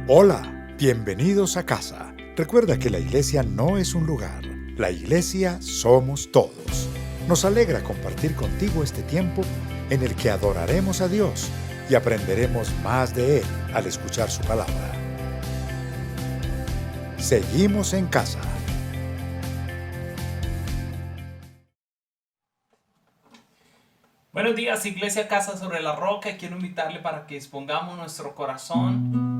Hola, bienvenidos a casa. Recuerda que la iglesia no es un lugar, la iglesia somos todos. Nos alegra compartir contigo este tiempo en el que adoraremos a Dios y aprenderemos más de Él al escuchar su palabra. Seguimos en casa. Buenos días, Iglesia Casa sobre la Roca. Quiero invitarle para que dispongamos nuestro corazón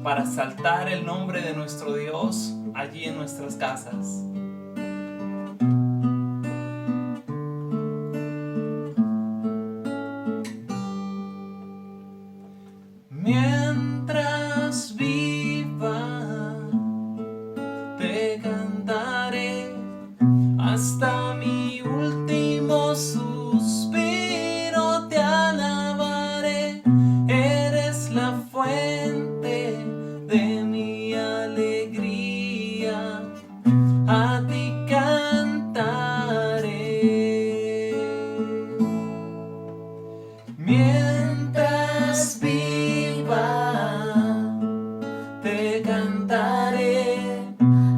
para exaltar el nombre de nuestro Dios allí en nuestras casas. Mientras viva, te cantaré hasta mi último suspiro, te alabaré. Eres la fuente de mi alegría, a ti cantaré. Mientras viva, te cantaré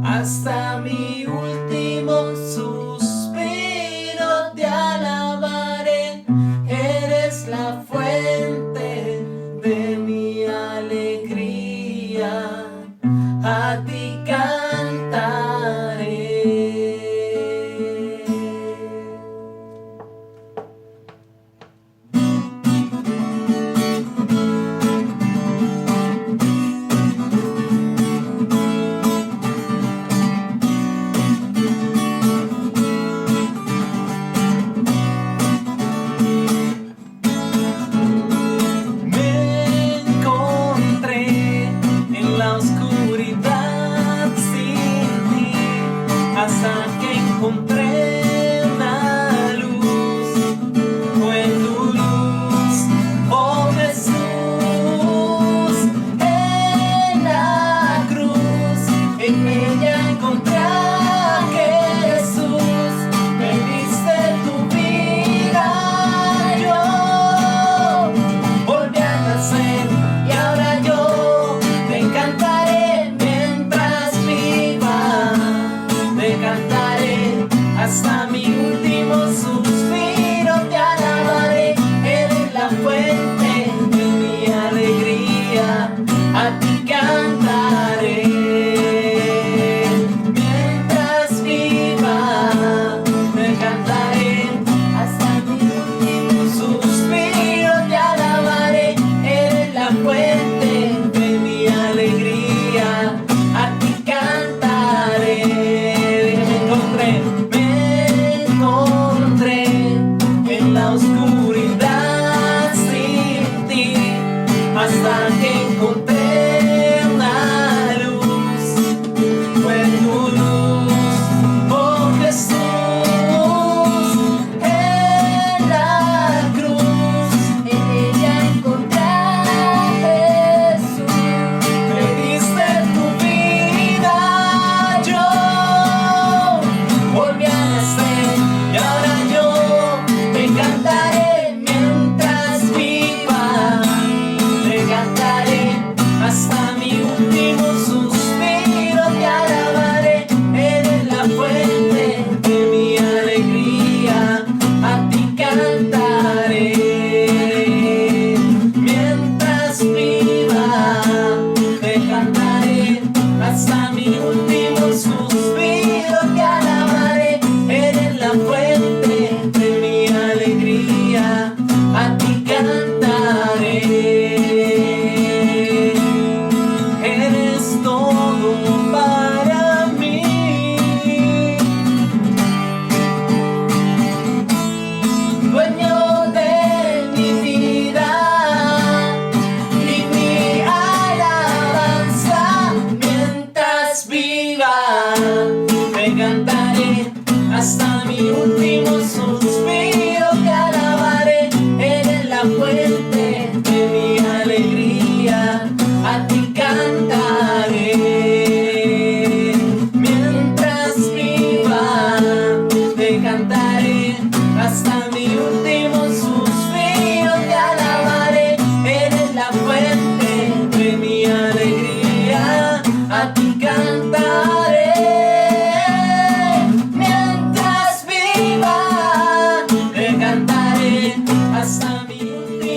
hasta mi último suspiro, te alabaré. Eres la fuente de mi alegría, a ti cantaré.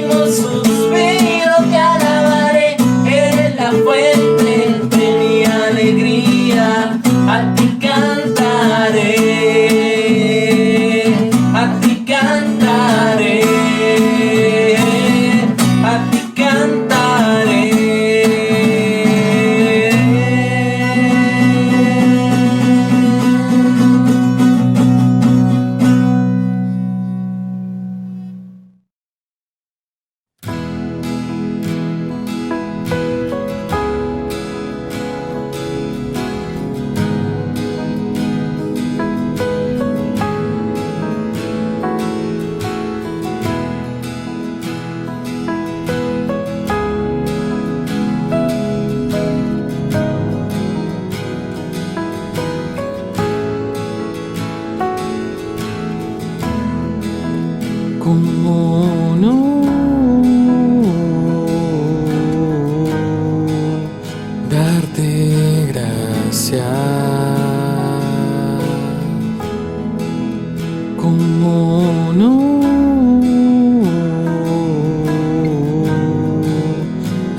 último suspiro te alabaré. Eres la fuente de mi alegría, a ti cantaré, a ti cantaré, a ti cantaré. ¿Cómo no darte gracias? ¿Cómo no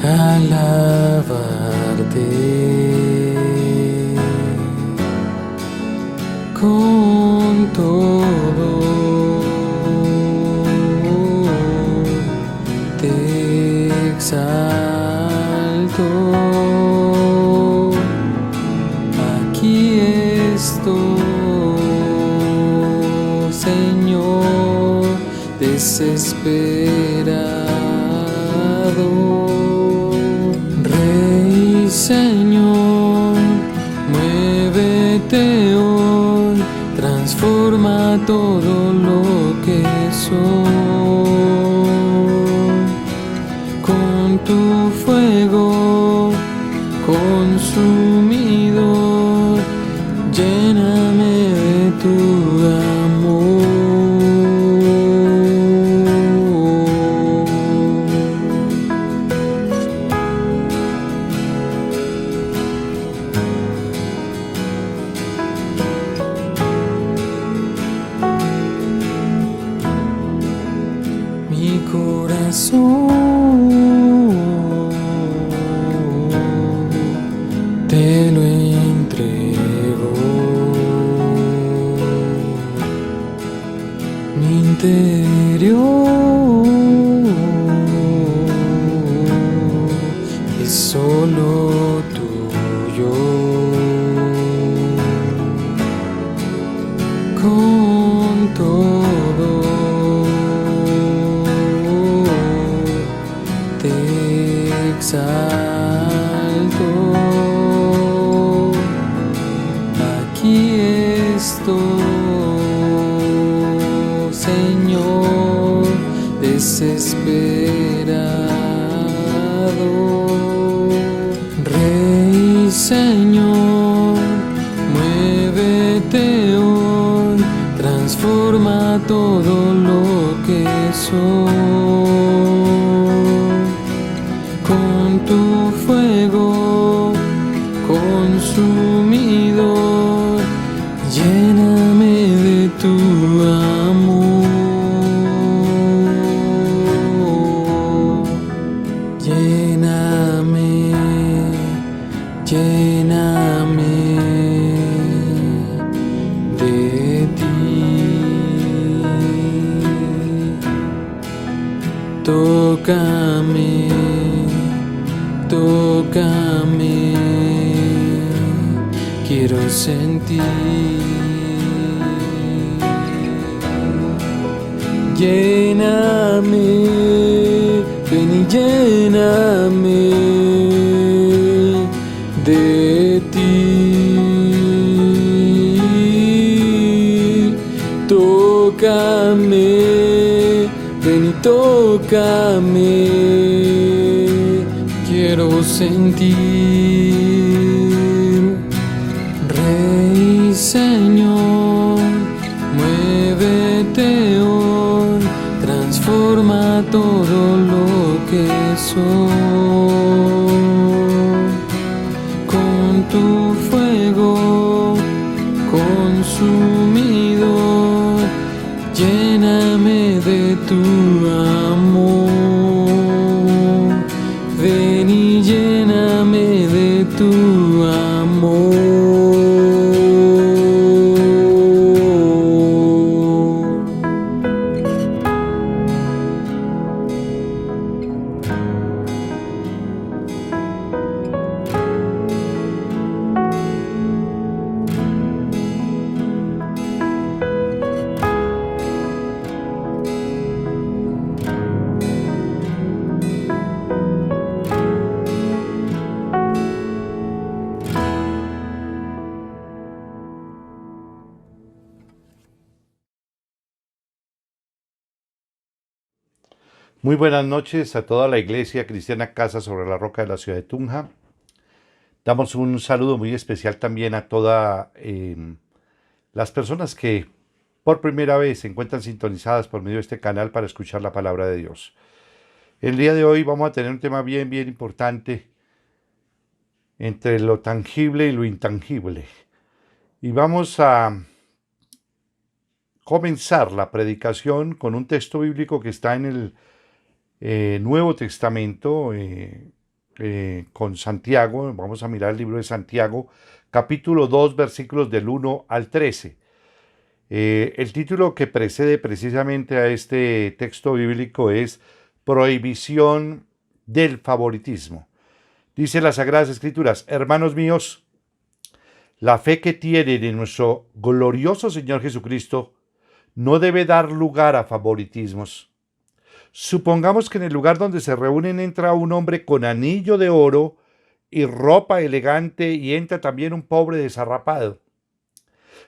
alabarte con todo? Exalto, aquí estoy, Señor, desesperado. Rey, Señor, muévete hoy, transforma todo lo que soy. Con tu fuego consumidor, lléname de tu amor. Mi corazón te lo entrego, mi interior es solo tuyo. Con todo te exalto, aquí estoy, Señor, desesperado. Rey, Señor, muévete hoy, transforma todo lo que soy. Con tu fuego consumidor, lléname de tu amor. Lléname, lléname de ti. Tócame, tócame, quiero sentir. Lléname, ven y lléname de ti. Tócame, ven y tócame, quiero sentir. Rey, Señor, muévete hoy, transforma todo lo que soy. Con tu fuego consumidor, lléname de tu amor. Muy buenas noches a toda la Iglesia Cristiana Casa sobre la Roca de la ciudad de Tunja. Damos un saludo muy especial también a todas las personas que por primera vez se encuentran sintonizadas por medio de este canal para escuchar la palabra de Dios. El día de hoy vamos a tener un tema bien importante entre lo tangible y lo intangible. Y vamos a comenzar la predicación con un texto bíblico que está en el Nuevo Testamento, con Santiago. Vamos a mirar el libro de Santiago, capítulo 2, versículos del 1 al 13. El título que precede precisamente a este texto bíblico es Prohibición del favoritismo. Dice las Sagradas Escrituras: hermanos míos, la fe que tienen en nuestro glorioso Señor Jesucristo no debe dar lugar a favoritismos. Supongamos que en el lugar donde se reúnen entra un hombre con anillo de oro y ropa elegante y entra también un pobre desarrapado.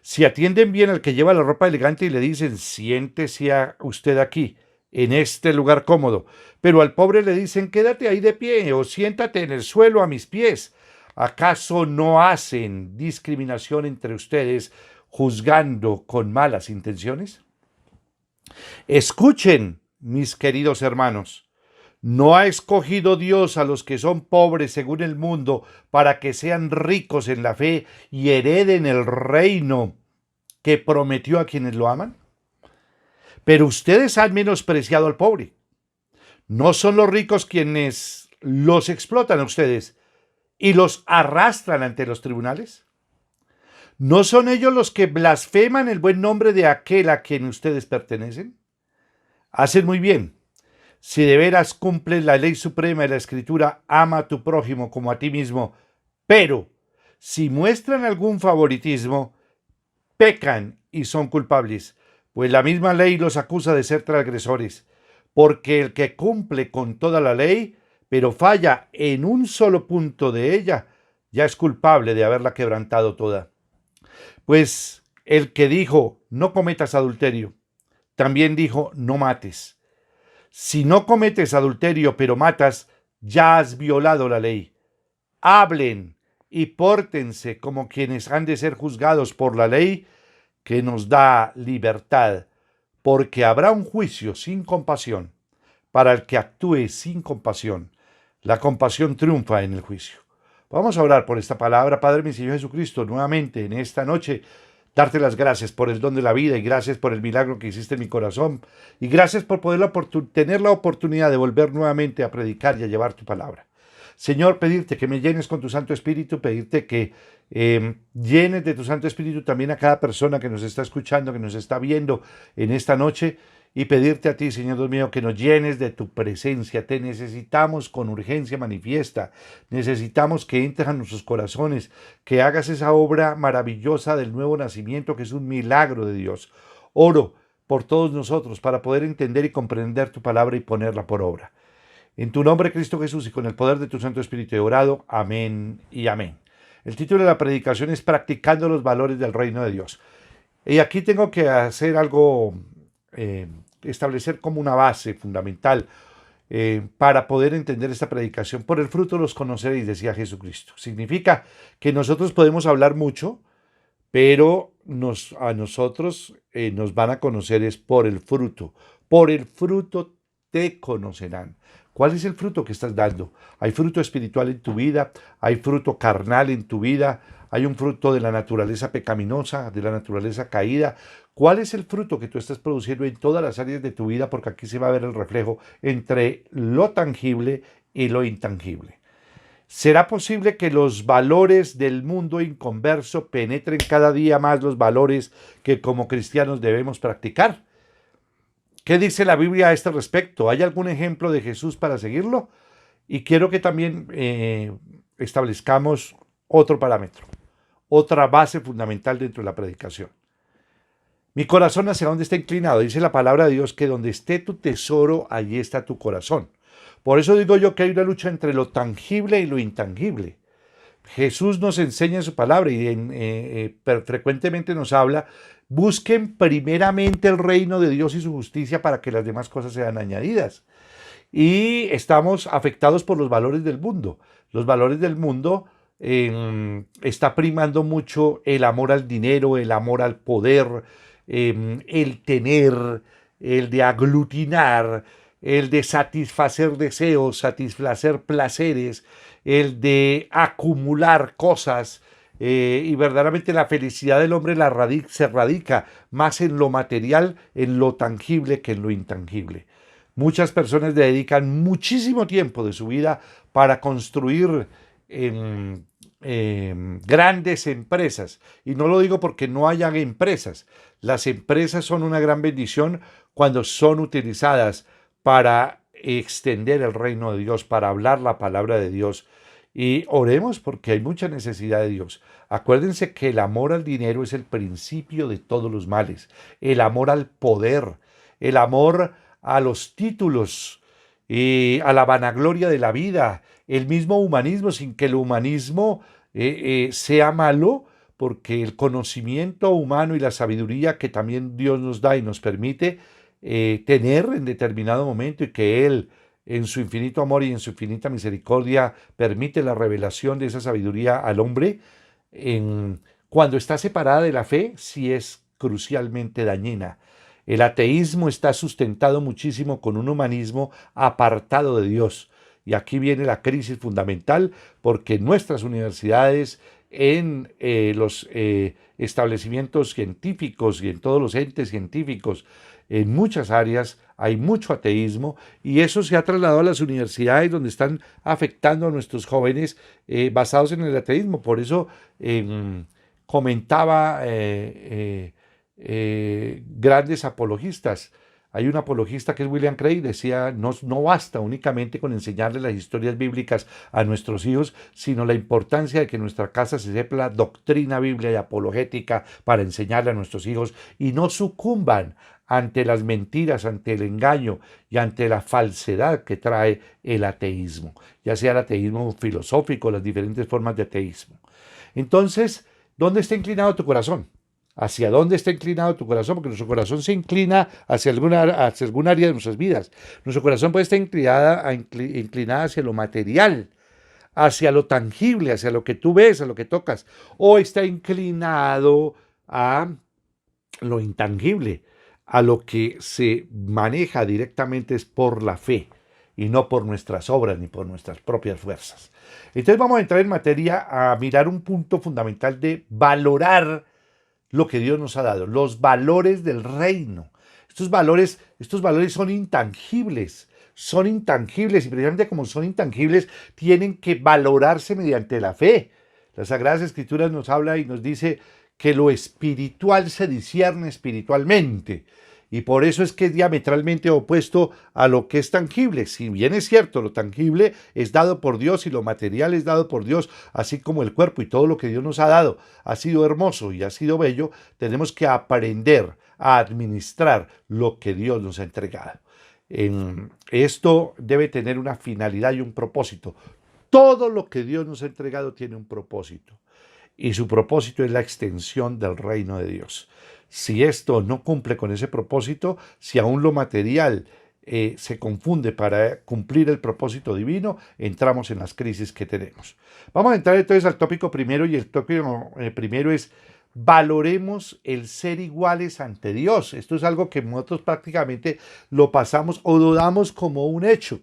Si atienden bien al que lleva la ropa elegante y le dicen: siéntese usted aquí, en este lugar cómodo, pero al pobre le dicen: quédate ahí de pie o siéntate en el suelo a mis pies, ¿acaso no hacen discriminación entre ustedes juzgando con malas intenciones? Escuchen, mis queridos hermanos, ¿no ha escogido Dios a los que son pobres según el mundo para que sean ricos en la fe y hereden el reino que prometió a quienes lo aman? Pero ustedes han menospreciado al pobre. ¿No son los ricos quienes los explotan a ustedes y los arrastran ante los tribunales? ¿No son ellos los que blasfeman el buen nombre de aquel a quien ustedes pertenecen? Hacen muy bien. Si de veras cumplen la ley suprema de la Escritura, ama a tu prójimo como a ti mismo, pero si muestran algún favoritismo, pecan y son culpables, pues la misma ley los acusa de ser transgresores, porque el que cumple con toda la ley, pero falla en un solo punto de ella, ya es culpable de haberla quebrantado toda. Pues el que dijo: no cometas adulterio, también dijo: no mates. Si no cometes adulterio pero matas, ya has violado la ley. Hablen y pórtense como quienes han de ser juzgados por la ley que nos da libertad, porque habrá un juicio sin compasión para el que actúe sin compasión. La compasión triunfa en el juicio. Vamos a orar por esta palabra. Padre, mi Señor Jesucristo, nuevamente en esta noche, darte las gracias por el don de la vida y gracias por el milagro que hiciste en mi corazón y gracias por poder tener la oportunidad de volver nuevamente a predicar y a llevar tu palabra. Señor, pedirte que me llenes con tu Santo Espíritu, pedirte que llenes de tu Santo Espíritu también a cada persona que nos está escuchando, que nos está viendo en esta noche, y pedirte a ti, Señor Dios mío, que nos llenes de tu presencia. Te necesitamos con urgencia manifiesta. Necesitamos que entres a nuestros corazones, que hagas esa obra maravillosa del nuevo nacimiento, que es un milagro de Dios. Oro por todos nosotros para poder entender y comprender tu palabra y ponerla por obra. En tu nombre, Cristo Jesús, y con el poder de tu Santo Espíritu he orado. Amén y amén. El título de la predicación es Practicando los valores del reino de Dios. Y aquí tengo que hacer algo, establecer como una base fundamental para poder entender esta predicación. Por el fruto los conoceréis, decía Jesucristo. Significa que nosotros podemos hablar mucho, pero a nosotros nos van a conocer es por el fruto. Por el fruto te conocerán. ¿Cuál es el fruto que estás dando? Hay fruto espiritual en tu vida, hay fruto carnal en tu vida, hay un fruto de la naturaleza pecaminosa, de la naturaleza caída. ¿Cuál es el fruto que tú estás produciendo en todas las áreas de tu vida? Porque aquí se va a ver el reflejo entre lo tangible y lo intangible. ¿Será posible que los valores del mundo inconverso penetren cada día más los valores que como cristianos debemos practicar? ¿Qué dice la Biblia a este respecto? ¿Hay algún ejemplo de Jesús para seguirlo? Y quiero que también establezcamos otro parámetro, otra base fundamental dentro de la predicación. Mi corazón hacia dónde está inclinado. Dice la palabra de Dios que donde esté tu tesoro, allí está tu corazón. Por eso digo yo que hay una lucha entre lo tangible y lo intangible. Jesús nos enseña en su palabra y frecuentemente nos habla: busquen primeramente el reino de Dios y su justicia para que las demás cosas sean añadidas. y estamos afectados por los valores del mundo. Los valores del mundo está primando mucho el amor al dinero, el amor al poder, el tener, el de aglutinar, el de satisfacer deseos, satisfacer placeres, el de acumular cosas. Y verdaderamente la felicidad del hombre se radica más en lo material, en lo tangible que en lo intangible. Muchas personas dedican muchísimo tiempo de su vida para construir grandes empresas. Y no lo digo porque no hayan empresas. Las empresas son una gran bendición cuando son utilizadas para extender el reino de Dios, para hablar la palabra de Dios. Y oremos porque hay mucha necesidad de Dios. Acuérdense que el amor al dinero es el principio de todos los males. El amor al poder, el amor a los títulos y a la vanagloria de la vida, el mismo humanismo, sin que el humanismo sea malo, porque el conocimiento humano y la sabiduría que también Dios nos da y nos permite tener en determinado momento, y que Él, en su infinito amor y en su infinita misericordia, permite la revelación de esa sabiduría al hombre, cuando está separada de la fe, sí es crucialmente dañina. El ateísmo está sustentado muchísimo con un humanismo apartado de Dios. Y aquí viene la crisis fundamental, porque en nuestras universidades, en los establecimientos científicos y en todos los entes científicos, en muchas áreas hay mucho ateísmo, y eso se ha trasladado a las universidades, donde están afectando a nuestros jóvenes basados en el ateísmo. Por eso comentaba grandes apologistas. Hay un apologista que es William Craig, decía, no basta únicamente con enseñarle las historias bíblicas a nuestros hijos, sino la importancia de que en nuestra casa se sepa la doctrina bíblica y apologética para enseñarle a nuestros hijos, y no sucumban ante las mentiras, ante el engaño y ante la falsedad que trae el ateísmo, ya sea el ateísmo filosófico, las diferentes formas de ateísmo. Entonces, ¿dónde está inclinado tu corazón? ¿Hacia dónde está inclinado tu corazón? Porque nuestro corazón se inclina hacia algún área de nuestras vidas. Nuestro corazón puede estar inclinado hacia lo material, hacia lo tangible, hacia lo que tú ves, a lo que tocas, o está inclinado a lo intangible, a lo que se maneja directamente es por la fe y no por nuestras obras ni por nuestras propias fuerzas. Entonces vamos a entrar en materia a mirar un punto fundamental de valorar lo que Dios nos ha dado, los valores del reino. Estos valores son intangibles, y precisamente como son intangibles, tienen que valorarse mediante la fe. Las Sagradas Escrituras nos habla y nos dice que lo espiritual se discierne espiritualmente, y por eso es que es diametralmente opuesto a lo que es tangible. Si bien es cierto, lo tangible es dado por Dios y lo material es dado por Dios, así como el cuerpo y todo lo que Dios nos ha dado ha sido hermoso y ha sido bello, tenemos que aprender a administrar lo que Dios nos ha entregado. Esto debe tener una finalidad y un propósito. Todo lo que Dios nos ha entregado tiene un propósito, y su propósito es la extensión del reino de Dios. Si esto no cumple con ese propósito, si aún lo material se confunde para cumplir el propósito divino, entramos en las crisis que tenemos. Vamos a entrar entonces al tópico primero, y el tópico primero es: valoremos el ser iguales ante Dios. Esto es algo que nosotros prácticamente lo pasamos o lo damos como un hecho,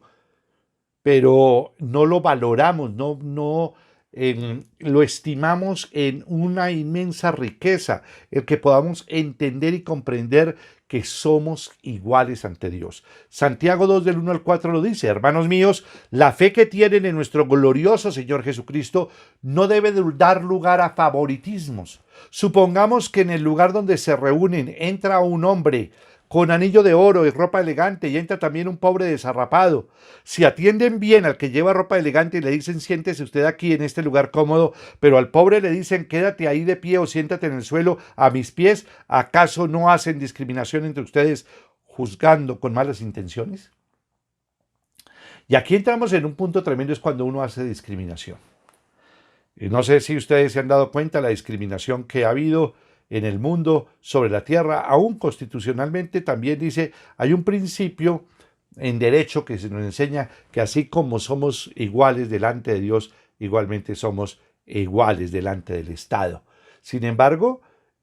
pero no lo valoramos, lo estimamos en una inmensa riqueza, el que podamos entender y comprender que somos iguales ante Dios. Santiago 2 del 1 al 4 lo dice: hermanos míos, la fe que tienen en nuestro glorioso Señor Jesucristo no debe dar lugar a favoritismos. Supongamos que en el lugar donde se reúnen entra un hombre con anillo de oro y ropa elegante, y entra también un pobre desarrapado. Si atienden bien al que lleva ropa elegante y le dicen: siéntese usted aquí en este lugar cómodo, pero al pobre le dicen: quédate ahí de pie o siéntate en el suelo a mis pies, ¿acaso no hacen discriminación entre ustedes, juzgando con malas intenciones? Y aquí entramos en un punto tremendo, es cuando uno hace discriminación. No sé si ustedes se han dado cuenta de la discriminación que ha habido en el mundo sobre la tierra. Aún constitucionalmente también dice, hay un principio en derecho que se nos enseña que así como somos iguales delante de Dios, igualmente somos iguales delante del Estado. Sin embargo,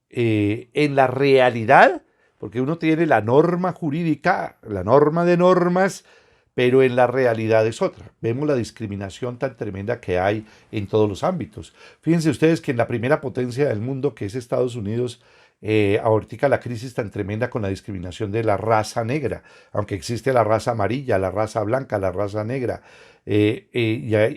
en la realidad, porque uno tiene la norma jurídica, la norma de normas, pero en la realidad es otra. Vemos la discriminación tan tremenda que hay en todos los ámbitos. Fíjense ustedes que en la primera potencia del mundo, que es Estados Unidos, ahorita la crisis tan tremenda con la discriminación de la raza negra, aunque existe la raza amarilla, la raza blanca, la raza negra,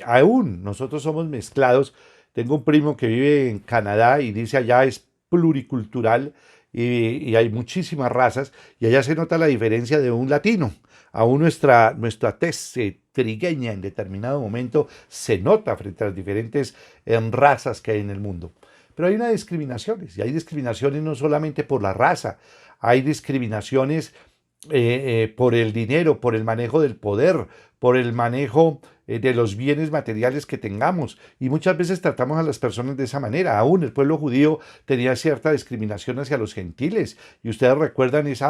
aún nosotros somos mezclados. Tengo un primo que vive en Canadá y dice allá es pluricultural y hay muchísimas razas y allá se nota la diferencia de un latino. Aún nuestra tez trigueña en determinado momento se nota frente a las diferentes razas que hay en el mundo. Pero hay unas discriminaciones, y hay discriminaciones no solamente por la raza, hay discriminaciones por el dinero, por el manejo del poder, por el manejo de los bienes materiales que tengamos. Y muchas veces tratamos a las personas de esa manera. Aún el pueblo judío tenía cierta discriminación hacia los gentiles. Y ustedes recuerdan ese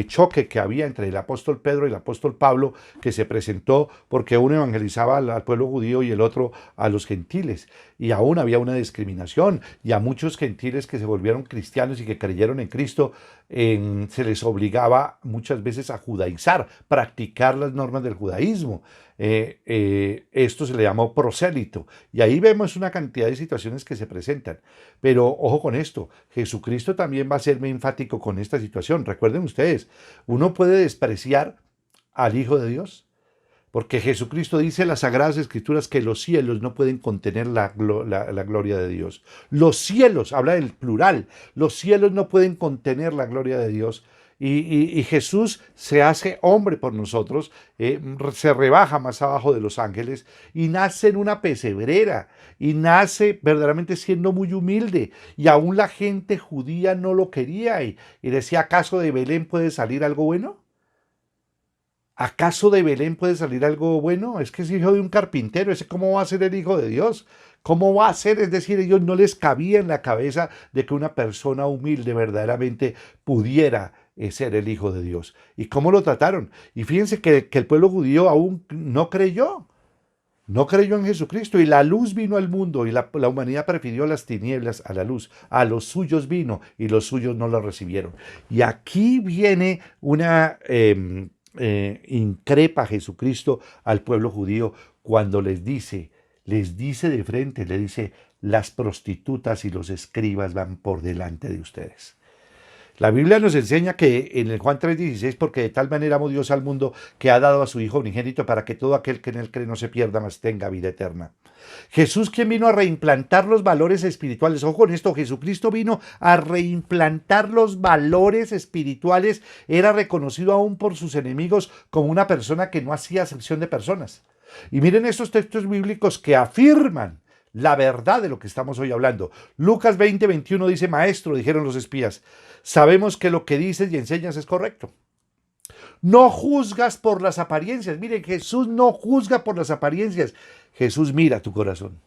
choque que había entre el apóstol Pedro y el apóstol Pablo, que se presentó porque uno evangelizaba al pueblo judío y el otro a los gentiles. Y aún había una discriminación. Y a muchos gentiles que se volvieron cristianos y que creyeron en Cristo, se les obligaba muchas veces a judaizar, practicar las normas del judaísmo. Esto se le llamó prosélito. Y ahí vemos una cantidad de situaciones que se presentan. Pero ojo con esto, Jesucristo también va a ser muy enfático con esta situación. Recuerden ustedes, uno puede despreciar al Hijo de Dios, porque Jesucristo dice en las Sagradas Escrituras que los cielos no pueden contener la gloria de Dios. Los cielos, habla del plural, los cielos no pueden contener la gloria de Dios. Y Jesús se hace hombre por nosotros, se rebaja más abajo de los ángeles y nace en una pesebrera y nace verdaderamente siendo muy humilde. Y aún la gente judía no lo quería y decía, ¿acaso de Belén puede salir algo bueno? ¿Acaso de Belén puede salir algo bueno? Es que es hijo de un carpintero, ¿ese cómo va a ser el Hijo de Dios? ¿Cómo va a ser? Es decir, ellos no les cabía en la cabeza de que una persona humilde verdaderamente pudiera ser el Hijo de Dios. ¿Y cómo lo trataron? Y fíjense que el pueblo judío aún no creyó en Jesucristo y la luz vino al mundo y la humanidad prefirió las tinieblas a la luz. A los suyos vino y los suyos no lo recibieron. Y aquí viene una increpa Jesucristo al pueblo judío cuando les dice de frente, le dice, las prostitutas y los escribas van por delante de ustedes. La Biblia nos enseña que en el Juan 3:16, porque de tal manera amó Dios al mundo que ha dado a su Hijo unigénito para que todo aquel que en él cree no se pierda, mas tenga vida eterna. Jesús, quien vino a reimplantar los valores espirituales. Ojo con esto, Jesucristo vino a reimplantar los valores espirituales. Era reconocido aún por sus enemigos como una persona que no hacía acepción de personas. Y miren estos textos bíblicos que afirman la verdad de lo que estamos hoy hablando. Lucas 20:21 dice, Maestro, dijeron los espías, sabemos que lo que dices y enseñas es correcto. No juzgas por las apariencias. Miren, Jesús no juzga por las apariencias. Jesús mira tu corazón.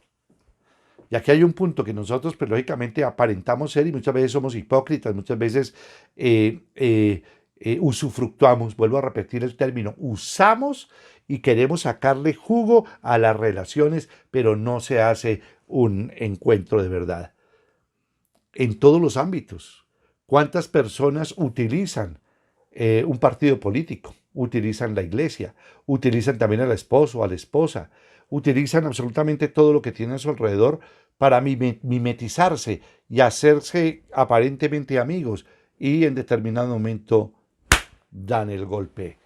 Y aquí hay un punto que nosotros, pues, lógicamente aparentamos ser y muchas veces somos hipócritas, muchas veces usufructuamos, vuelvo a repetir el término, usamos y queremos sacarle jugo a las relaciones, pero no se hace un encuentro de verdad. En todos los ámbitos, ¿cuántas personas utilizan un partido político? Utilizan la iglesia, utilizan también al esposo o a la esposa, utilizan absolutamente todo lo que tienen a su alrededor para mimetizarse y hacerse aparentemente amigos y en determinado momento dan el golpe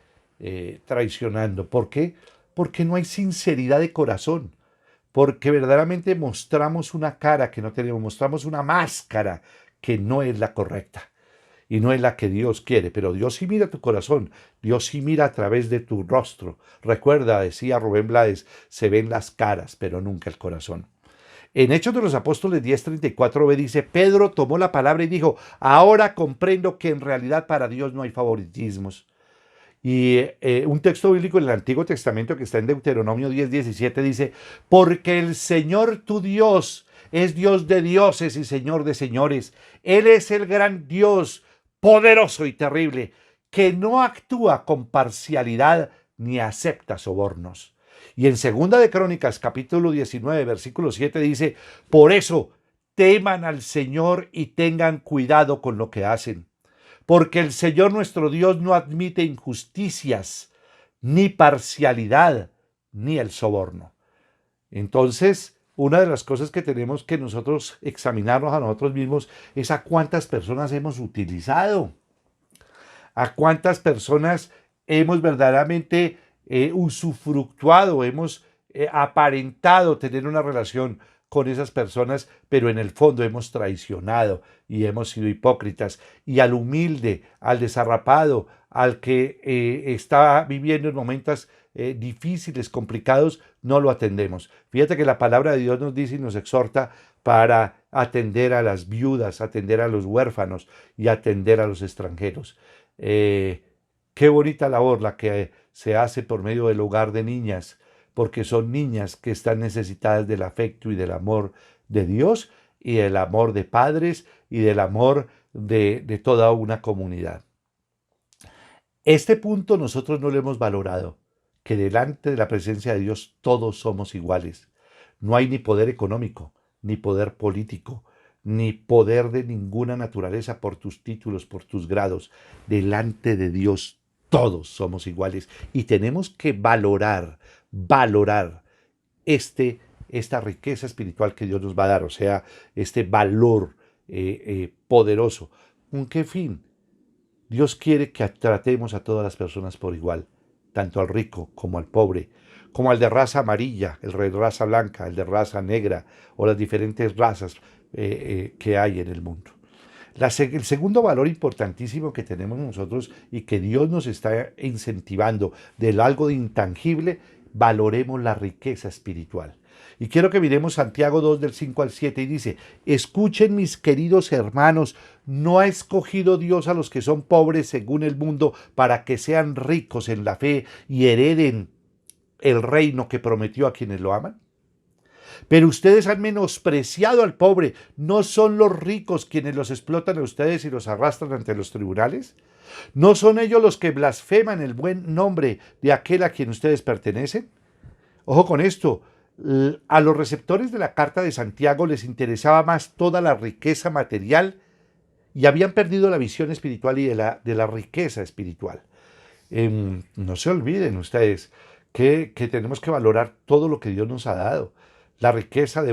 traicionando. ¿Por qué? Porque no hay sinceridad de corazón, porque verdaderamente mostramos una cara que no tenemos, mostramos una máscara que no es la correcta y no es la que Dios quiere, pero Dios sí mira tu corazón, Dios sí mira a través de tu rostro. Recuerda, decía Rubén Blades, se ven las caras, pero nunca el corazón. En Hechos de los Apóstoles 10:34b dice, Pedro tomó la palabra y dijo, ahora comprendo que en realidad para Dios no hay favoritismos. Y un texto bíblico en el Antiguo Testamento que está en Deuteronomio 10:17 dice, porque el Señor tu Dios es Dios de dioses y Señor de señores. Él es el gran Dios, poderoso y terrible, que no actúa con parcialidad ni acepta sobornos. Y en Segunda de Crónicas, capítulo 19, versículo 7 dice, por eso teman al Señor y tengan cuidado con lo que hacen, porque el Señor nuestro Dios no admite injusticias, ni parcialidad, ni el soborno. Entonces, una de las cosas que tenemos que nosotros examinarnos a nosotros mismos es a cuántas personas hemos utilizado, a cuántas personas hemos verdaderamente usufructuado, hemos aparentado tener una relación con esas personas, pero en el fondo hemos traicionado y hemos sido hipócritas. Y al humilde, al desarrapado, al que está viviendo en momentos difíciles, complicados, no lo atendemos. Fíjate que la palabra de Dios nos dice y nos exhorta para atender a las viudas, atender a los huérfanos y atender a los extranjeros. Qué bonita labor la que se hace por medio del hogar de niñas, porque son niñas que están necesitadas del afecto y del amor de Dios y del amor de padres y del amor de toda una comunidad. Este punto nosotros no lo hemos valorado, que delante de la presencia de Dios todos somos iguales. No hay ni poder económico, ni poder político, ni poder de ninguna naturaleza por tus títulos, por tus grados. Delante de Dios todos somos iguales y tenemos que valorar esta riqueza espiritual que Dios nos va a dar, o sea, este valor poderoso. ¿Con qué fin? Dios quiere que tratemos a todas las personas por igual, tanto al rico como al pobre, como al de raza amarilla, el de raza blanca, el de raza negra o las diferentes razas que hay en el mundo. El segundo valor importantísimo que tenemos nosotros y que Dios nos está incentivando de algo de intangible, valoremos la riqueza espiritual. Y quiero que miremos Santiago 2 del 5 al 7 y dice, escuchen mis queridos hermanos, ¿no ha escogido Dios a los que son pobres según el mundo para que sean ricos en la fe y hereden el reino que prometió a quienes lo aman? Pero ustedes han menospreciado al pobre. ¿No son los ricos quienes los explotan a ustedes y los arrastran ante los tribunales? ¿No son ellos los que blasfeman el buen nombre de aquel a quien ustedes pertenecen? Ojo con esto. A los receptores de la carta de Santiago les interesaba más toda la riqueza material y habían perdido la visión espiritual y de la riqueza espiritual. No se olviden ustedes que tenemos que valorar todo lo que Dios nos ha dado. La riqueza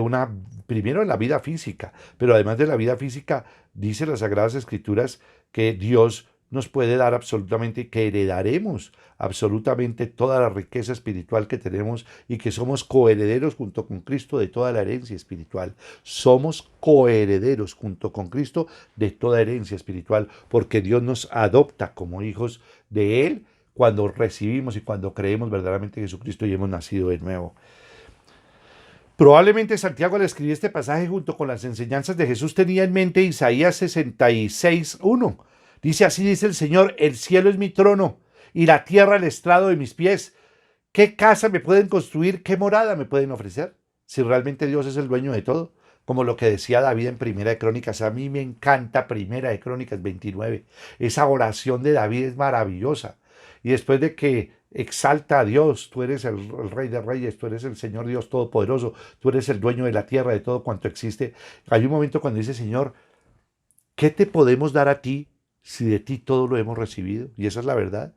primero en la vida física, pero además de la vida física, dice las Sagradas Escrituras que Dios nos puede dar absolutamente y que heredaremos absolutamente toda la riqueza espiritual que tenemos y que somos coherederos junto con Cristo de toda la herencia espiritual. Somos coherederos junto con Cristo de toda herencia espiritual porque Dios nos adopta como hijos de Él cuando recibimos y cuando creemos verdaderamente en Jesucristo y hemos nacido de nuevo. Probablemente Santiago al escribir este pasaje junto con las enseñanzas de Jesús tenía en mente Isaías 66:1. Dice, así dice el Señor, el cielo es mi trono y la tierra el estrado de mis pies. ¿Qué casa me pueden construir? ¿Qué morada me pueden ofrecer? Si realmente Dios es el dueño de todo. Como lo que decía David en Primera de Crónicas. A mí me encanta Primera de Crónicas 29. Esa oración de David es maravillosa. Y después de que exalta a Dios, tú eres el Rey de Reyes, tú eres el Señor Dios Todopoderoso, tú eres el dueño de la tierra, de todo cuanto existe. Hay un momento cuando dice, Señor, ¿qué te podemos dar a ti si de ti todo lo hemos recibido? Y esa es la verdad.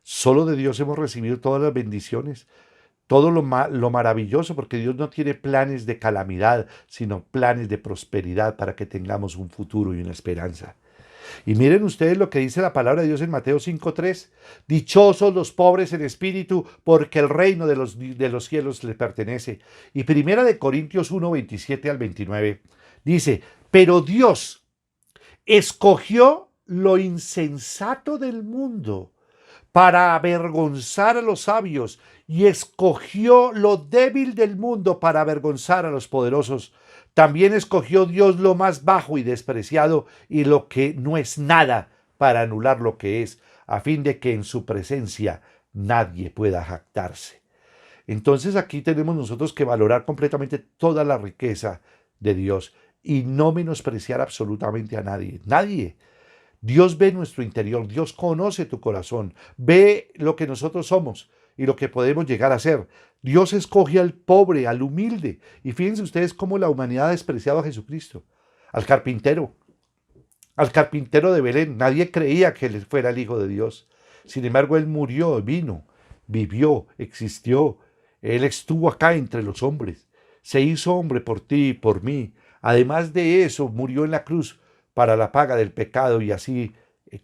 Solo de Dios hemos recibido todas las bendiciones, todo lo maravilloso, porque Dios no tiene planes de calamidad, sino planes de prosperidad para que tengamos un futuro y una esperanza. Y miren ustedes lo que dice la palabra de Dios en Mateo 5:3. Dichosos los pobres en espíritu, porque el reino de los cielos les pertenece. Y Primera de Corintios 1:27 al 29 dice, pero Dios escogió lo insensato del mundo para avergonzar a los sabios y escogió lo débil del mundo para avergonzar a los poderosos. También escogió Dios lo más bajo y despreciado y lo que no es nada para anular lo que es, a fin de que en su presencia nadie pueda jactarse. Entonces aquí tenemos nosotros que valorar completamente toda la riqueza de Dios y no menospreciar absolutamente a nadie. Nadie. Dios ve nuestro interior, Dios conoce tu corazón, ve lo que nosotros somos y lo que podemos llegar a ser. Dios escoge al pobre, al humilde. Y fíjense ustedes cómo la humanidad ha despreciado a Jesucristo, al carpintero de Belén. Nadie creía que él fuera el Hijo de Dios. Sin embargo, él murió, vino, vivió, existió. Él estuvo acá entre los hombres. Se hizo hombre por ti y por mí. Además de eso, murió en la cruz para la paga del pecado y así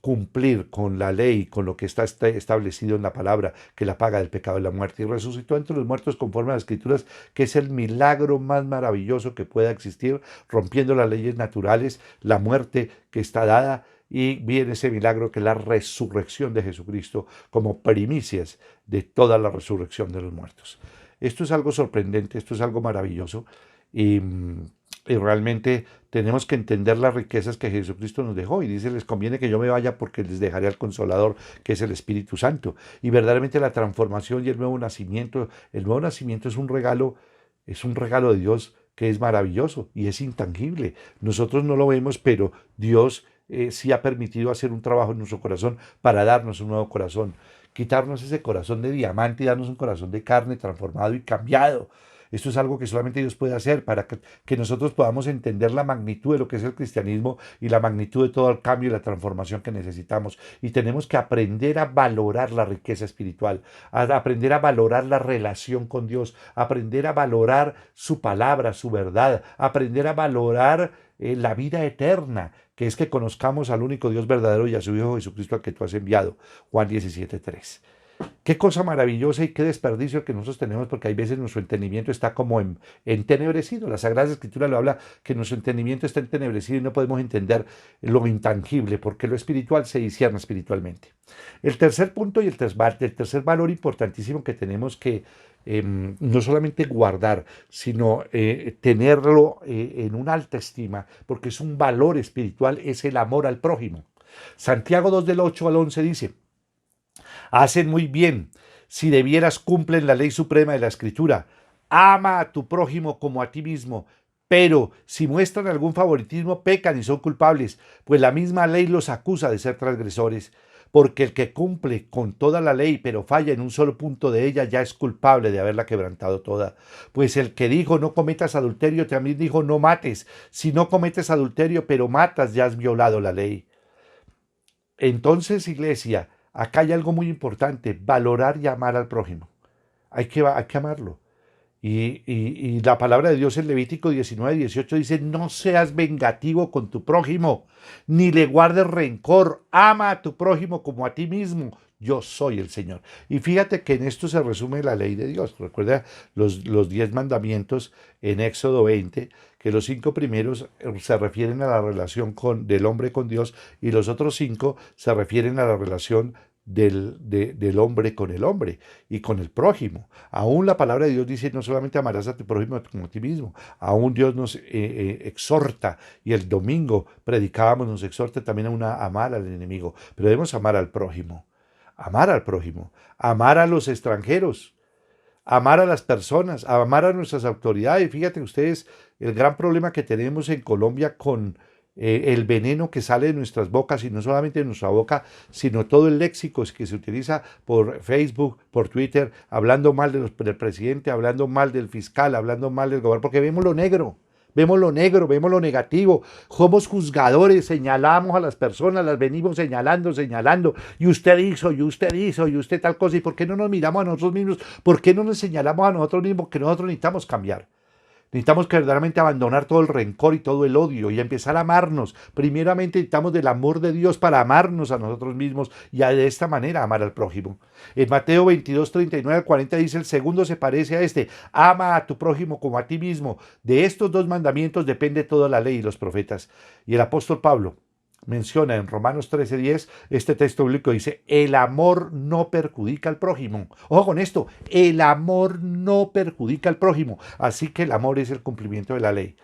cumplir con la ley, con lo que está establecido en la palabra, que la paga del pecado es la muerte. Y resucitó entre los muertos conforme a las Escrituras, que es el milagro más maravilloso que pueda existir, rompiendo las leyes naturales, la muerte que está dada. Y viene ese milagro que es la resurrección de Jesucristo como primicias de toda la resurrección de los muertos. Esto es algo sorprendente, esto es algo maravilloso y realmente tenemos que entender las riquezas que Jesucristo nos dejó. Y dice, les conviene que yo me vaya porque les dejaré al Consolador, que es el Espíritu Santo. Y verdaderamente la transformación y el nuevo nacimiento es un regalo de Dios que es maravilloso y es intangible. Nosotros no lo vemos, pero Dios sí ha permitido hacer un trabajo en nuestro corazón para darnos un nuevo corazón, quitarnos ese corazón de diamante y darnos un corazón de carne transformado y cambiado. Esto es algo que solamente Dios puede hacer para que nosotros podamos entender la magnitud de lo que es el cristianismo y la magnitud de todo el cambio y la transformación que necesitamos. Y tenemos que aprender a valorar la riqueza espiritual, a aprender a valorar la relación con Dios, aprender a valorar su palabra, su verdad, aprender a valorar la vida eterna, que es que conozcamos al único Dios verdadero y a su Hijo Jesucristo al que tú has enviado. Juan 17:3. Qué cosa maravillosa y qué desperdicio que nosotros tenemos, porque hay veces nuestro entendimiento está como entenebrecido. La Sagrada Escritura lo habla, que nuestro entendimiento está entenebrecido y no podemos entender lo intangible, porque lo espiritual se discierne espiritualmente. El tercer punto y el tercer valor importantísimo que tenemos que no solamente guardar, sino tenerlo en una alta estima, porque es un valor espiritual, es el amor al prójimo. Santiago 2 del 8 al 11 dice: hacen muy bien, si debieras cumplen la ley suprema de la Escritura, ama a tu prójimo como a ti mismo. Pero si muestran algún favoritismo, pecan y son culpables, pues la misma ley los acusa de ser transgresores. Porque el que cumple con toda la ley, pero falla en un solo punto de ella, ya es culpable de haberla quebrantado toda. Pues el que dijo no cometas adulterio, también dijo no mates. Si no cometes adulterio, pero matas, ya has violado la ley. Entonces, iglesia, acá hay algo muy importante: valorar y amar al prójimo. Hay que amarlo. Y la palabra de Dios en Levítico 19:18 dice: no seas vengativo con tu prójimo, ni le guardes rencor, ama a tu prójimo como a ti mismo, yo soy el Señor. Y fíjate que en esto se resume la ley de Dios. Recuerda los 10 mandamientos en Éxodo 20, que los 5 primeros se refieren a la relación del hombre con Dios y los otros 5 se refieren a la relación del hombre con el hombre y con el prójimo. Aún la palabra de Dios dice: no solamente amarás a tu prójimo como a ti mismo. Aún Dios nos exhorta, y el domingo predicábamos, nos exhorta también a amar al enemigo, pero debemos amar al prójimo, amar a los extranjeros, amar a las personas, amar a nuestras autoridades. Fíjate ustedes el gran problema que tenemos en Colombia con el veneno que sale de nuestras bocas, y no solamente de nuestra boca, sino todo el léxico que se utiliza por Facebook, por Twitter, hablando mal del presidente, hablando mal del fiscal, hablando mal del gobernador, porque vemos lo negro, vemos lo negativo, somos juzgadores, señalamos a las personas, las venimos señalando, y usted hizo, y usted tal cosa. ¿Y por qué no nos miramos a nosotros mismos? ¿Por qué no nos señalamos a nosotros mismos que nosotros necesitamos cambiar? Necesitamos que verdaderamente abandonar todo el rencor y todo el odio y empezar a amarnos. Primeramente necesitamos del amor de Dios para amarnos a nosotros mismos y de esta manera amar al prójimo. En Mateo 22, 39 al 40 dice: el segundo se parece a este: ama a tu prójimo como a ti mismo. De estos 2 mandamientos depende toda la ley y los profetas. Y el apóstol Pablo menciona en Romanos 13:10, este texto bíblico dice: el amor no perjudica al prójimo. Ojo con esto: el amor no perjudica al prójimo. Así que el amor es el cumplimiento de la ley.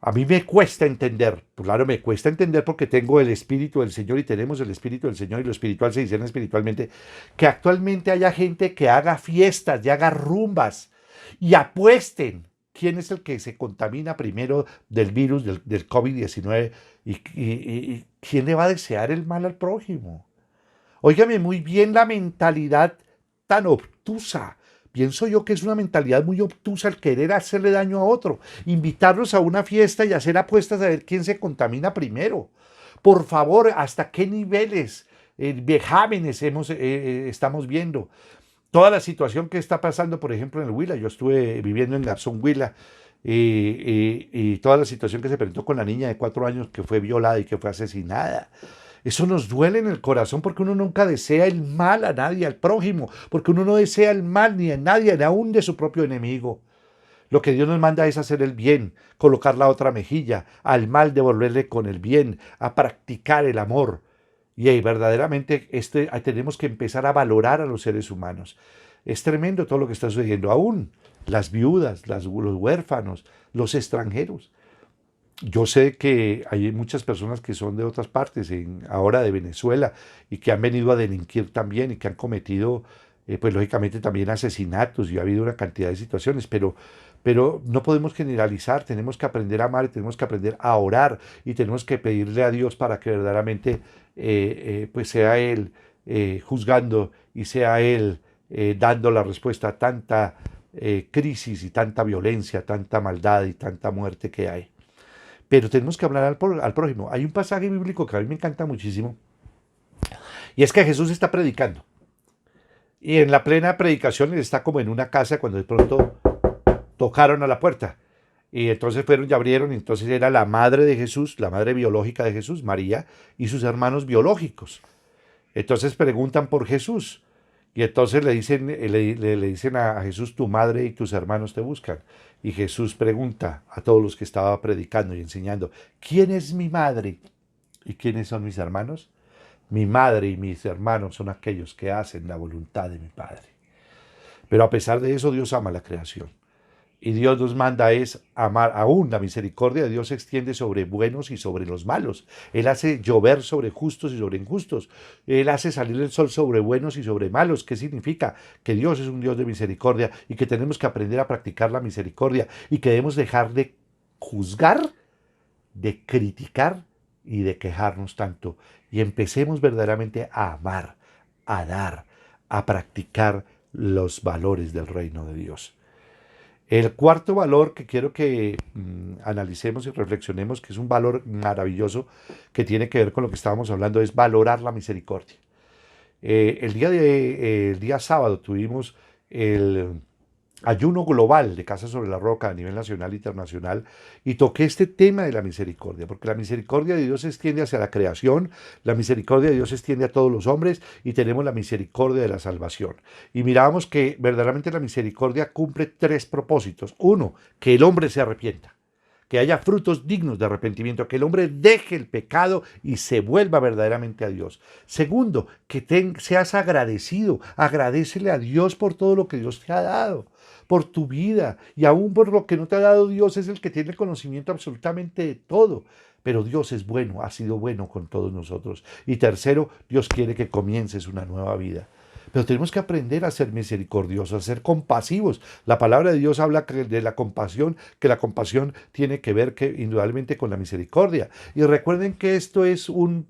A mí me cuesta entender, claro, me cuesta entender porque tengo el Espíritu del Señor y tenemos el Espíritu del Señor y lo espiritual se discierne espiritualmente, que actualmente haya gente que haga fiestas y haga rumbas y apuesten quién es el que se contamina primero del virus, del COVID-19, y quién le va a desear el mal al prójimo. Óigame muy bien la mentalidad tan obtusa. Pienso yo que es una mentalidad muy obtusa el querer hacerle daño a otro, invitarlos a una fiesta y hacer apuestas a ver quién se contamina primero. Por favor, ¿hasta qué niveles vejámenes estamos viendo? Toda la situación que está pasando, por ejemplo, en el Huila. Yo estuve viviendo en Garzón, Huila, y toda la situación que se presentó con la niña de 4 años que fue violada y que fue asesinada. Eso nos duele en el corazón porque uno nunca desea el mal a nadie, al prójimo, porque uno no desea el mal ni a nadie, ni aún de su propio enemigo. Lo que Dios nos manda es hacer el bien, colocar la otra mejilla, al mal devolverle con el bien, a practicar el amor. Y ahí verdaderamente tenemos que empezar a valorar a los seres humanos. Es tremendo todo lo que está sucediendo, aún las viudas, los huérfanos, los extranjeros. Yo sé que hay muchas personas que son de otras partes, ahora de Venezuela, y que han venido a delinquir también y que han cometido, pues lógicamente también asesinatos, y ha habido una cantidad de situaciones, pero no podemos generalizar. Tenemos que aprender a amar, y tenemos que aprender a orar, y tenemos que pedirle a Dios para que verdaderamente pues sea Él juzgando, y sea Él dando la respuesta a tanta crisis y tanta violencia, tanta maldad y tanta muerte que hay. Pero tenemos que hablar al prójimo. Hay un pasaje bíblico que a mí me encanta muchísimo, y es que Jesús está predicando. Y en la plena predicación él está como en una casa cuando de pronto tocaron a la puerta. Y entonces fueron y abrieron, y entonces era la madre de Jesús, la madre biológica de Jesús, María, y sus hermanos biológicos. Entonces preguntan por Jesús. Y entonces le dicen a Jesús: tu madre y tus hermanos te buscan. Y Jesús pregunta a todos los que estaba predicando y enseñando: ¿quién es mi madre y quiénes son mis hermanos? Mi madre y mis hermanos son aquellos que hacen la voluntad de mi Padre. Pero a pesar de eso, Dios ama la creación. Y Dios nos manda es amar. Aún la misericordia de Dios se extiende sobre buenos y sobre los malos. Él hace llover sobre justos y sobre injustos. Él hace salir el sol sobre buenos y sobre malos. ¿Qué significa? Que Dios es un Dios de misericordia, y que tenemos que aprender a practicar la misericordia, y que debemos dejar de juzgar, de criticar y de quejarnos tanto. Y empecemos verdaderamente a amar, a dar, a practicar los valores del reino de Dios. El cuarto valor que quiero que analicemos y reflexionemos, que es un valor maravilloso que tiene que ver con lo que estábamos hablando, es valorar la misericordia. El día sábado tuvimos el ayuno global de Casa sobre la Roca a nivel nacional e internacional, y toqué este tema de la misericordia, porque la misericordia de Dios se extiende hacia la creación, la misericordia de Dios se extiende a todos los hombres, y tenemos la misericordia de la salvación. Y mirábamos que verdaderamente la misericordia cumple 3 propósitos. 1, que el hombre se arrepienta, que haya frutos dignos de arrepentimiento, que el hombre deje el pecado y se vuelva verdaderamente a Dios. 2, que seas agradecido, agradécele a Dios por todo lo que Dios te ha dado, por tu vida, y aún por lo que no te ha dado. Dios es el que tiene conocimiento absolutamente de todo, pero Dios es bueno, ha sido bueno con todos nosotros. Y 3, Dios quiere que comiences una nueva vida. Pero tenemos que aprender a ser misericordiosos, a ser compasivos. La palabra de Dios habla de la compasión, que la compasión tiene que ver indudablemente con la misericordia. Y recuerden que esto es un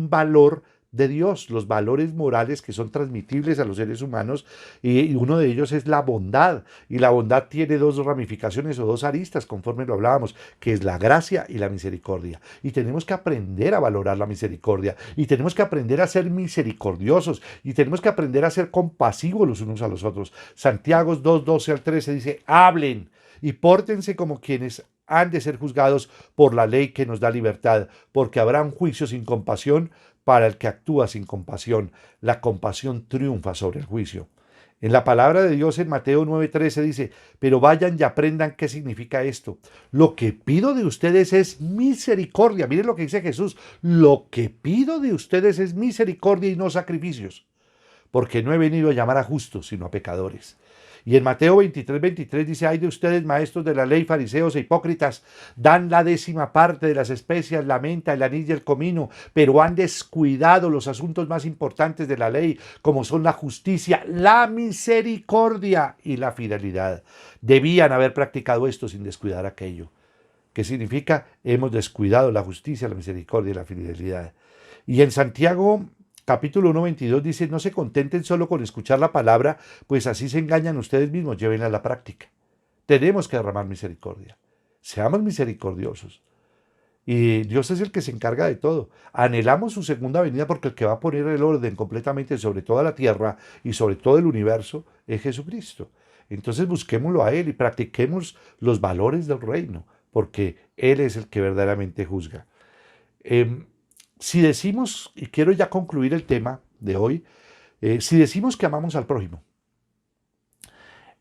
valor de Dios, los valores morales que son transmitibles a los seres humanos, y uno de ellos es la bondad. Y la bondad tiene 2 ramificaciones o 2 aristas, conforme lo hablábamos, que es la gracia y la misericordia. Y tenemos que aprender a valorar la misericordia, y tenemos que aprender a ser misericordiosos, y tenemos que aprender a ser compasivos los unos a los otros. Santiago 2:12-13 dice: hablen y pórtense como quienes han de ser juzgados por la ley que nos da libertad, porque habrá un juicio sin compasión para el que actúa sin compasión. La compasión triunfa sobre el juicio. En la palabra de Dios en Mateo 9:13 dice: pero vayan y aprendan qué significa esto. Lo que pido de ustedes es misericordia. Miren lo que dice Jesús: lo que pido de ustedes es misericordia y no sacrificios, porque no he venido a llamar a justos, sino a pecadores. Y en Mateo 23:23 dice, ay de ustedes, maestros de la ley, fariseos e hipócritas, dan la 10ª parte de las especias, la menta, el anís y el comino, pero han descuidado los asuntos más importantes de la ley, como son la justicia, la misericordia y la fidelidad. Debían haber practicado esto sin descuidar aquello. ¿Qué significa? Hemos descuidado la justicia, la misericordia y la fidelidad. Y en Santiago capítulo 1:22 dice, no se contenten solo con escuchar la palabra, pues así se engañan ustedes mismos, llévenla a la práctica. Tenemos que derramar misericordia. Seamos misericordiosos. Y Dios es el que se encarga de todo. Anhelamos su segunda venida porque el que va a poner el orden completamente sobre toda la tierra y sobre todo el universo es Jesucristo. Entonces busquémoslo a Él y practiquemos los valores del reino, porque Él es el que verdaderamente juzga. Si decimos, y quiero ya concluir el tema de hoy, si decimos que amamos al prójimo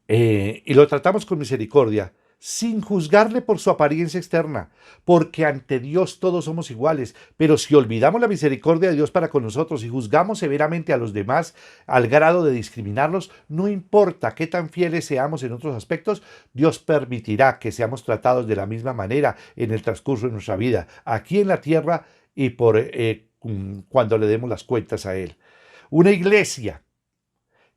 y lo tratamos con misericordia, sin juzgarle por su apariencia externa, porque ante Dios todos somos iguales, pero si olvidamos la misericordia de Dios para con nosotros y juzgamos severamente a los demás al grado de discriminarlos, no importa qué tan fieles seamos en otros aspectos, Dios permitirá que seamos tratados de la misma manera en el transcurso de nuestra vida, aquí en la tierra y cuando le demos las cuentas a Él. Una iglesia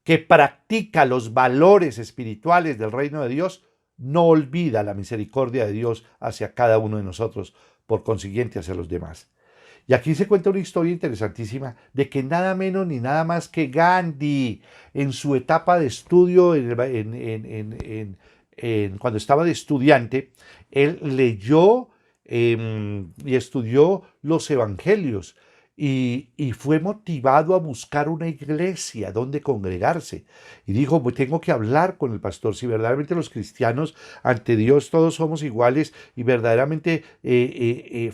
que practica los valores espirituales del reino de Dios no olvida la misericordia de Dios hacia cada uno de nosotros, por consiguiente hacia los demás. Y aquí se cuenta una historia interesantísima de que nada menos ni nada más que Gandhi, en su etapa de estudio, cuando estaba de estudiante, él leyó y estudió los evangelios y fue motivado a buscar una iglesia donde congregarse. Y dijo, pues tengo que hablar con el pastor. Si verdaderamente los cristianos ante Dios todos somos iguales y verdaderamente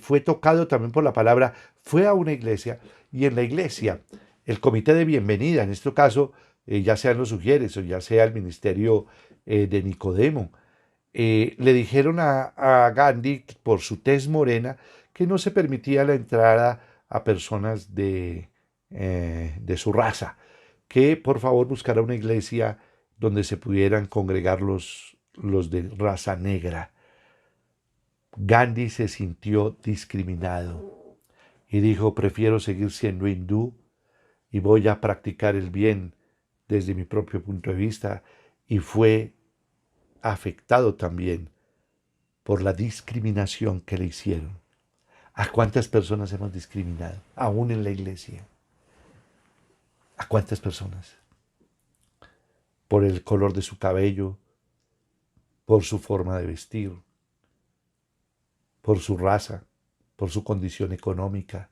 fue tocado también por la palabra, fue a una iglesia y en la iglesia el comité de bienvenida, en este caso ya sean los sugieres o ya sea el ministerio de Nicodemo, le dijeron a Gandhi por su tez morena que no se permitía la entrada a personas de su raza, que por favor buscara una iglesia donde se pudieran congregar los de raza negra. Gandhi se sintió discriminado y dijo, prefiero seguir siendo hindú y voy a practicar el bien desde mi propio punto de vista, y fue afectado también por la discriminación que le hicieron. ¿A cuántas personas hemos discriminado, aún en la iglesia? ¿A cuántas personas? Por el color de su cabello, por su forma de vestir, por su raza, por su condición económica.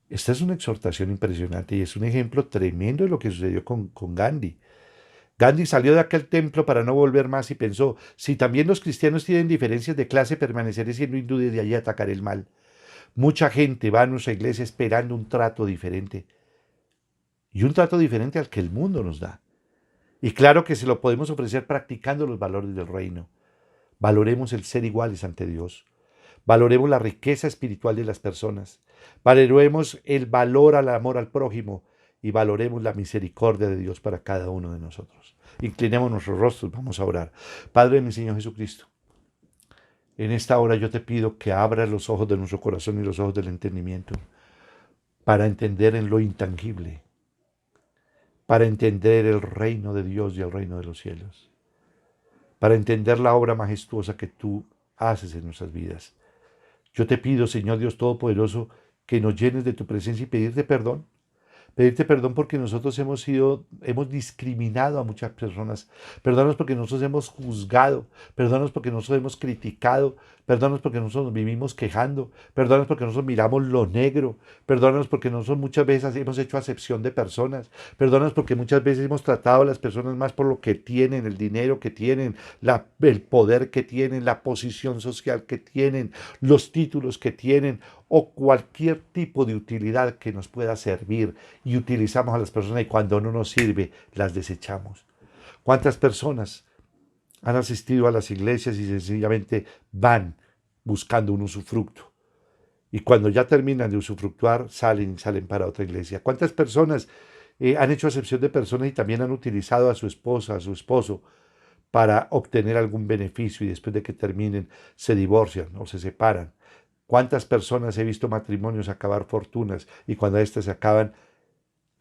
Esta es una exhortación impresionante y es un ejemplo tremendo de lo que sucedió con Gandhi. Gandhi salió de aquel templo para no volver más y pensó, si también los cristianos tienen diferencias de clase, permaneceré siendo hindú y desde allí atacaré el mal. Mucha gente va a nuestra iglesia esperando un trato diferente. Y un trato diferente al que el mundo nos da. Y claro que se lo podemos ofrecer practicando los valores del reino. Valoremos el ser iguales ante Dios. Valoremos la riqueza espiritual de las personas. Valoremos el valor al amor al prójimo. Y valoremos la misericordia de Dios para cada uno de nosotros. Inclinemos nuestros rostros, vamos a orar. Padre, mi Señor Jesucristo, en esta hora yo te pido que abras los ojos de nuestro corazón y los ojos del entendimiento para entender en lo intangible, para entender el reino de Dios y el reino de los cielos, para entender la obra majestuosa que tú haces en nuestras vidas. Yo te pido, Señor Dios Todopoderoso, que nos llenes de tu presencia y pedirte perdón. Pedirte perdón porque nosotros hemos discriminado a muchas personas. Perdónanos porque nosotros hemos juzgado. Perdónanos porque nosotros hemos criticado. Perdónanos porque nosotros nos vivimos quejando. Perdónanos porque nosotros miramos lo negro. Perdónanos porque nosotros muchas veces hemos hecho acepción de personas. Perdónanos porque muchas veces hemos tratado a las personas más por lo que tienen, el dinero que tienen, el poder que tienen, la posición social que tienen, los títulos que tienen o cualquier tipo de utilidad que nos pueda servir, y utilizamos a las personas y cuando no nos sirve las desechamos. ¿Cuántas personas han asistido a las iglesias y sencillamente van buscando un usufructo? Y cuando ya terminan de usufructuar, salen para otra iglesia. ¿Cuántas personas han hecho acepción de personas y también han utilizado a su esposa, a su esposo, para obtener algún beneficio y después de que terminen se divorcian o se separan. ¿Cuántas personas he visto matrimonios acabar fortunas y cuando éstas se acaban,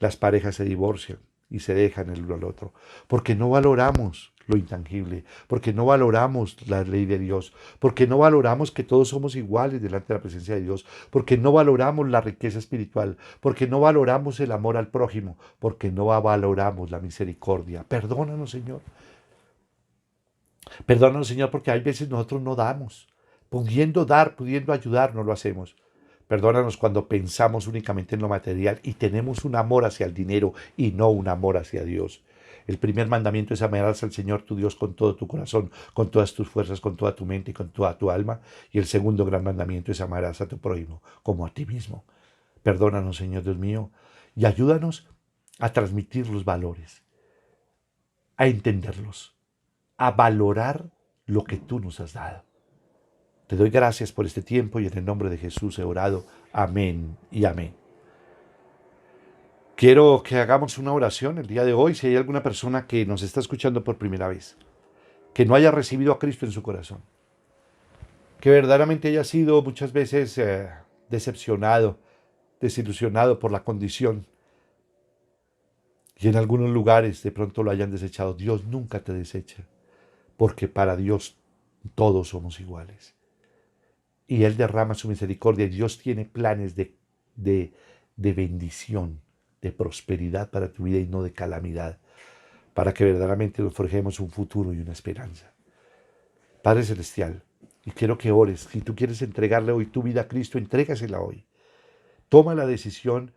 las parejas se divorcian y se dejan el uno al otro? Porque no valoramos lo intangible, porque no valoramos la ley de Dios, porque no valoramos que todos somos iguales delante de la presencia de Dios, porque no valoramos la riqueza espiritual, porque no valoramos el amor al prójimo, porque no valoramos la misericordia. Perdónanos, Señor. Perdónanos, Señor, porque hay veces nosotros no damos. Pudiendo dar, pudiendo ayudar, no lo hacemos. Perdónanos cuando pensamos únicamente en lo material y tenemos un amor hacia el dinero y no un amor hacia Dios. El primer mandamiento es amarás al Señor tu Dios con todo tu corazón, con todas tus fuerzas, con toda tu mente y con toda tu alma. Y el segundo gran mandamiento es amarás a tu prójimo como a ti mismo. Perdónanos, Señor Dios mío, y ayúdanos a transmitir los valores, a entenderlos, a valorar lo que tú nos has dado. Te doy gracias por este tiempo y en el nombre de Jesús he orado. Amén y amén. Quiero que hagamos una oración el día de hoy. Si hay alguna persona que nos está escuchando por primera vez, que no haya recibido a Cristo en su corazón, que verdaderamente haya sido muchas veces decepcionado, desilusionado por la condición y en algunos lugares de pronto lo hayan desechado. Dios nunca te desecha, porque para Dios todos somos iguales. Y Él derrama su misericordia y Dios tiene planes de bendición, de prosperidad para tu vida y no de calamidad, para que verdaderamente nos forjemos un futuro y una esperanza. Padre Celestial, y quiero que ores. Si tú quieres entregarle hoy tu vida a Cristo, entrégasela hoy. Toma la decisión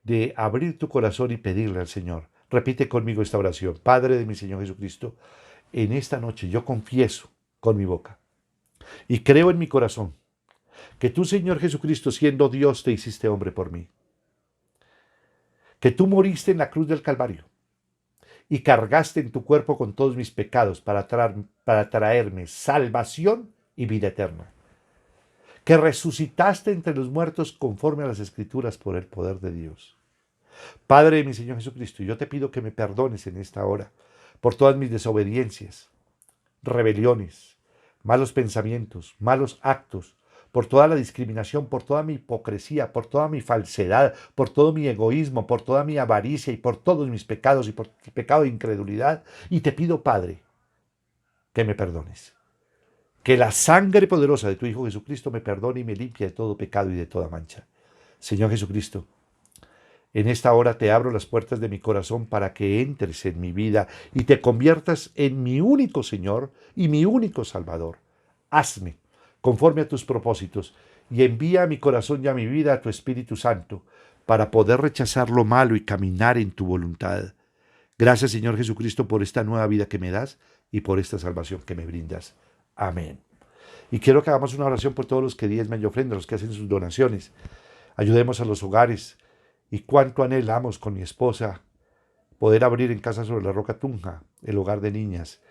de abrir tu corazón y pedirle al Señor. Repite conmigo esta oración. Padre de mi Señor Jesucristo, en esta noche yo confieso con mi boca y creo en mi corazón que tú, Señor Jesucristo, siendo Dios, te hiciste hombre por mí. Que tú moriste en la cruz del Calvario y cargaste en tu cuerpo con todos mis pecados para traerme salvación y vida eterna. Que resucitaste entre los muertos conforme a las Escrituras por el poder de Dios. Padre de mi Señor Jesucristo, yo te pido que me perdones en esta hora por todas mis desobediencias, rebeliones, malos pensamientos, malos actos, por toda la discriminación, por toda mi hipocresía, por toda mi falsedad, por todo mi egoísmo, por toda mi avaricia y por todos mis pecados y por el pecado de incredulidad. Y te pido, Padre, que me perdones. Que la sangre poderosa de tu Hijo Jesucristo me perdone y me limpie de todo pecado y de toda mancha. Señor Jesucristo, en esta hora te abro las puertas de mi corazón para que entres en mi vida y te conviertas en mi único Señor y mi único Salvador. Hazme conforme a tus propósitos y envía a mi corazón y a mi vida a tu Espíritu Santo para poder rechazar lo malo y caminar en tu voluntad. Gracias, Señor Jesucristo, por esta nueva vida que me das y por esta salvación que me brindas. Amén. Y quiero que hagamos una oración por todos los que diezman y ofrendan, los que hacen sus donaciones. Ayudemos a los hogares. Y cuánto anhelamos con mi esposa poder abrir en Casa sobre la Roca Tunja el hogar de niñas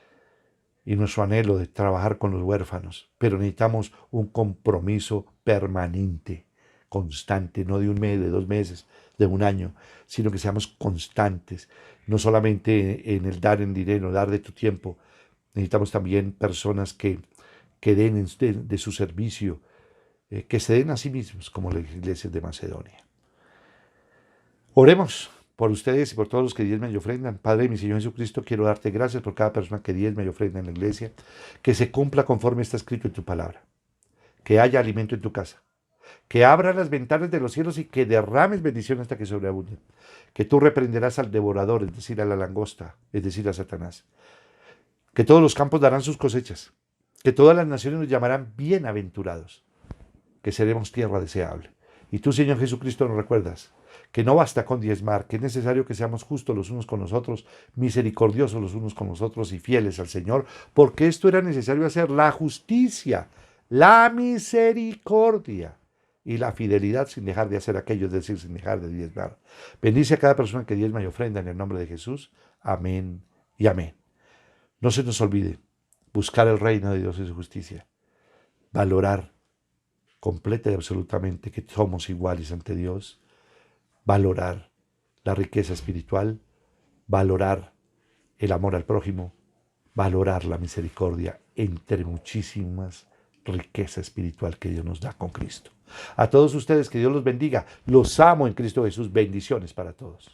y nuestro anhelo de trabajar con los huérfanos. Pero necesitamos un compromiso permanente, constante, no de un mes, de 2 meses, de 1 año, sino que seamos constantes, no solamente en el dar en dinero, dar de tu tiempo. Necesitamos también personas que den de su servicio, que se den a sí mismos como las iglesias de Macedonia. Oremos por ustedes y por todos los que diezman y ofrendan. Padre, mi Señor Jesucristo, quiero darte gracias por cada persona que diezma y ofrenda en la iglesia, que se cumpla conforme está escrito en tu palabra, que haya alimento en tu casa, que abra las ventanas de los cielos y que derrames bendición hasta que sobreabunden, que tú reprenderás al devorador, es decir, a la langosta, es decir, a Satanás, que todos los campos darán sus cosechas, que todas las naciones nos llamarán bienaventurados, que seremos tierra deseable. Y tú, Señor Jesucristo, nos recuerdas que no basta con diezmar, que es necesario que seamos justos los unos con los otros, misericordiosos los unos con los otros y fieles al Señor, porque esto era necesario hacer: la justicia, la misericordia y la fidelidad sin dejar de hacer aquello, es decir, sin dejar de diezmar. Bendice a cada persona que diezma y ofrenda en el nombre de Jesús. Amén y amén. No se nos olvide buscar el reino de Dios y su justicia, valorar completa y absolutamente que somos iguales ante Dios, valorar la riqueza espiritual, valorar el amor al prójimo, valorar la misericordia, entre muchísimas riqueza espiritual que Dios nos da con Cristo. A todos ustedes, que Dios los bendiga. Los amo en Cristo Jesús. Bendiciones para todos.